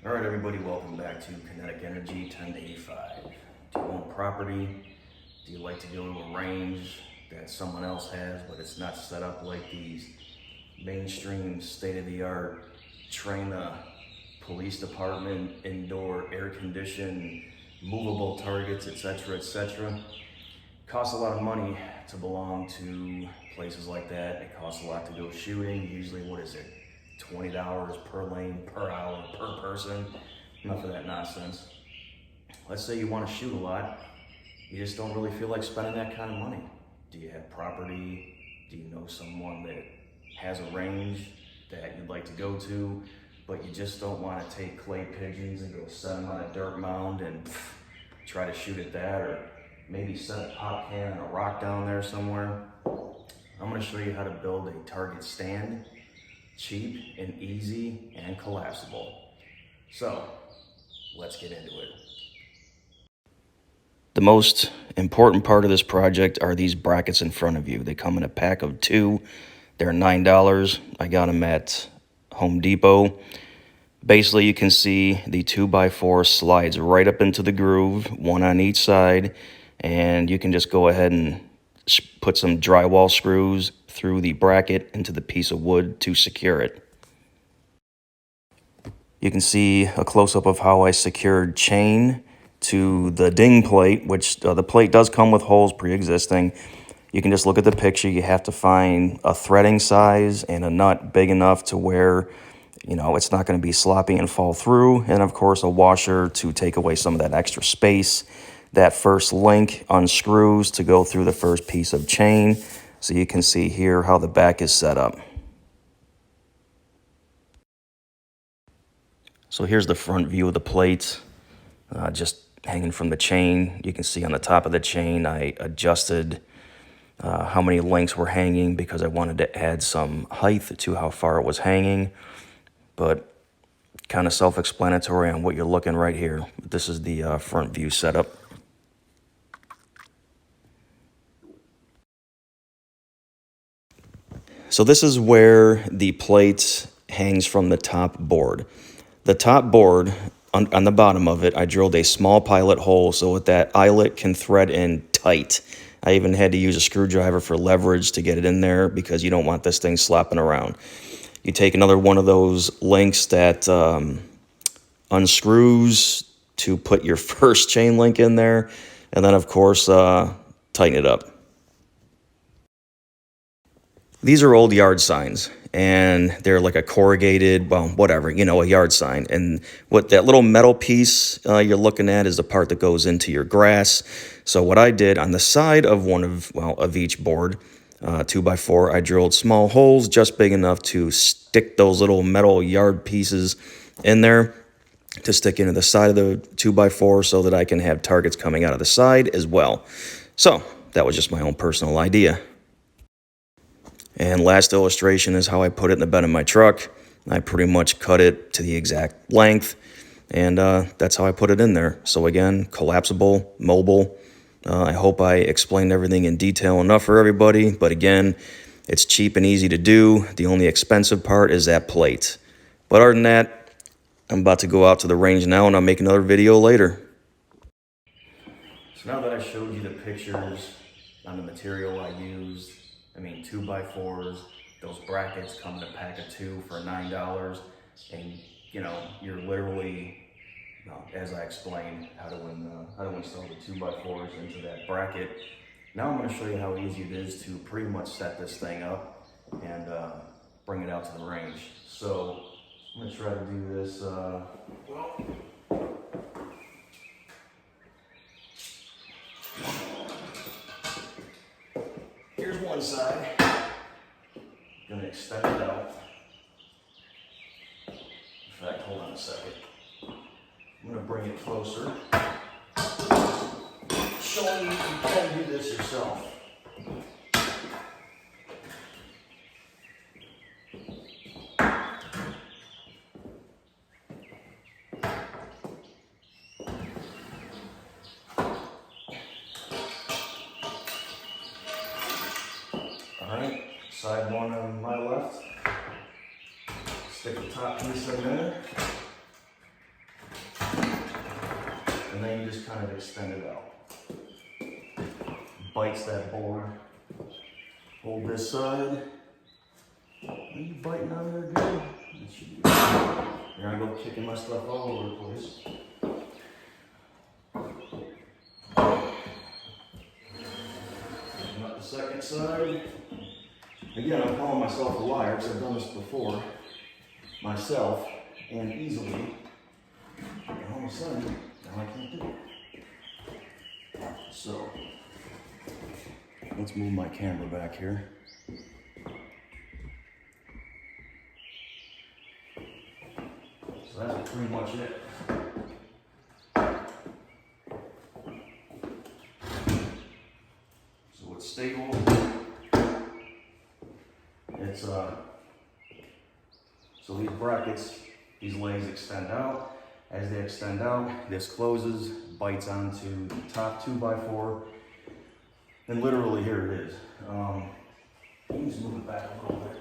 All right, everybody, welcome back to Kinetic Energy 1085. Do you own property? Do you like to go to a range that someone else has, but it's not set up like these mainstream, state-of-the-art, train police department, indoor, air-conditioned, movable targets, etc., etc.? Costs a lot of money to belong to places like that. It costs a lot to go shooting. Usually, what is it? $20 per lane, per hour, per person. Enough of that nonsense. Let's say you want to shoot a lot. You just don't really feel like spending that kind of money. Do you have property? Do you know someone that has a range that you'd like to go to, but you just don't want to take clay pigeons and go set them on a dirt mound and try to shoot at that, or maybe set a pop can and a rock down there somewhere? I'm going to show you how to build a target stand, cheap and easy and collapsible. So let's get into it. The most important part of this project are these brackets in front of you. They come in a pack of 2. They're $9. I got them at Home Depot. Basically, you can see the 2x4 slides right up into the groove, one on each side, and you can just go ahead and put some drywall screws through the bracket into the piece of wood to secure it. You can see a close-up of how I secured chain to the ding plate, which the plate does come with holes pre-existing. You can just look at the picture. You have to find a threading size and a nut big enough to where, it's not going to be sloppy and fall through. And of course, a washer to take away some of that extra space. That first link unscrews to go through the first piece of chain. So you can see here how the back is set up. So here's the front view of the plate, just hanging from the chain. You can see on the top of the chain, I adjusted how many links were hanging because I wanted to add some height to how far it was hanging. But kind of self-explanatory on what you're looking right here. This is the front view setup. So this is where the plate hangs from the top board. The top board, on the bottom of it, I drilled a small pilot hole so that eyelet can thread in tight. I even had to use a screwdriver for leverage to get it in there because you don't want this thing slapping around. You take another one of those links that unscrews to put your first chain link in there, and then of course tighten it up. These are old yard signs, and they're like a corrugated, well, whatever, a yard sign. And what that little metal piece you're looking at is the part that goes into your grass. So what I did on the side of of each board, 2x4, I drilled small holes just big enough to stick those little metal yard pieces in there to stick into the side of the 2x4 so that I can have targets coming out of the side as well. So that was just my own personal idea. And last illustration is how I put it in the bed of my truck. I pretty much cut it to the exact length, and that's how I put it in there. So again, collapsible, mobile. I hope I explained everything in detail enough for everybody, but again, it's cheap and easy to do. The only expensive part is that plate. But other than that, I'm about to go out to the range now, and I'll make another video later. So now that I showed you the pictures on the material I used, 2x4s, those brackets come in a pack of 2 for $9, and you're literally, as I explained, how to install the 2x4s into that bracket. Now I'm going to show you how easy it is to pretty much set this thing up and bring it out to the range. So I'm going to try to do this, here's one side. I'm going to extend it out. In fact, hold on a second. I'm going to bring it closer. Showing you can do this yourself. Alright, side one on my left. Stick the top piece in there. and then you just kind of extend it out. Bites that board. Hold this side. Are you biting on there good? That should be good. Here I go kicking my stuff all over the place. Up the second side. Again, I'm calling myself a liar because I've done this before myself and easily. And all of a sudden, now I can't do it. So, let's move my camera back here. So that's pretty much it. So it's stable. It's so these brackets, these legs extend out. As they extend out, this closes, bites onto the top 2x4, and literally here it is. Let me just move it back a little bit.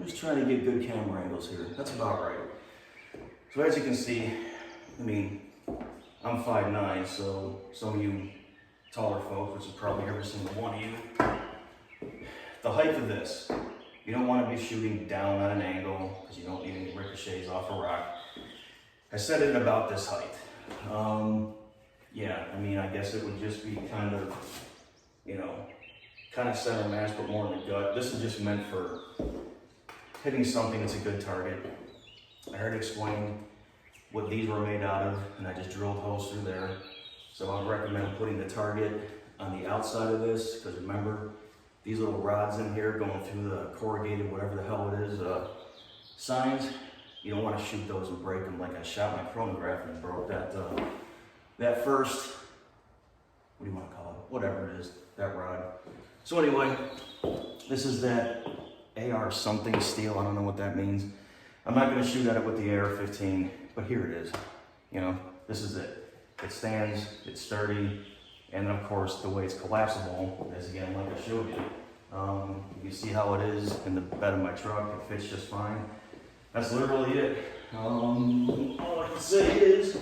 Just trying to get good camera angles here. That's about right. So as you can see, I mean, I'm 5'9", so some of you taller folks, which is probably every single one of you, the height of this, you don't want to be shooting down at an angle because you don't need any ricochets off a rock. I set it about this height. Yeah, I mean, I guess it would just be kind of, you know, kind of center mass, but more in the gut. This is just meant for hitting something that's a good target. I heard explain what these were made out of, and I just drilled holes through there. So I would recommend putting the target on the outside of this, because remember, these little rods in here going through the corrugated, whatever the hell it is, signs, you don't want to shoot those and break them like I shot my chronograph and broke that first, what do you want to call it? Whatever it is, that rod. So anyway, this is that AR something steel, I don't know what that means. I'm not going to shoot at it with the AR-15, but here it is. You know, this is it. It stands, it's sturdy, and of course the way it's collapsible is, again, like I showed you. You see how it is in the bed of my truck, it fits just fine. That's literally it. All I can say is,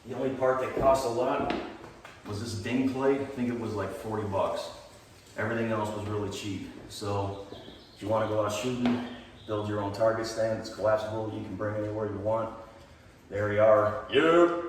the only part that cost a lot was this ding plate. I think it was like 40 bucks. Everything else was really cheap. So if you want to go out shooting, build your own target stand, it's collapsible, you can bring it anywhere you want. There we are. Yep.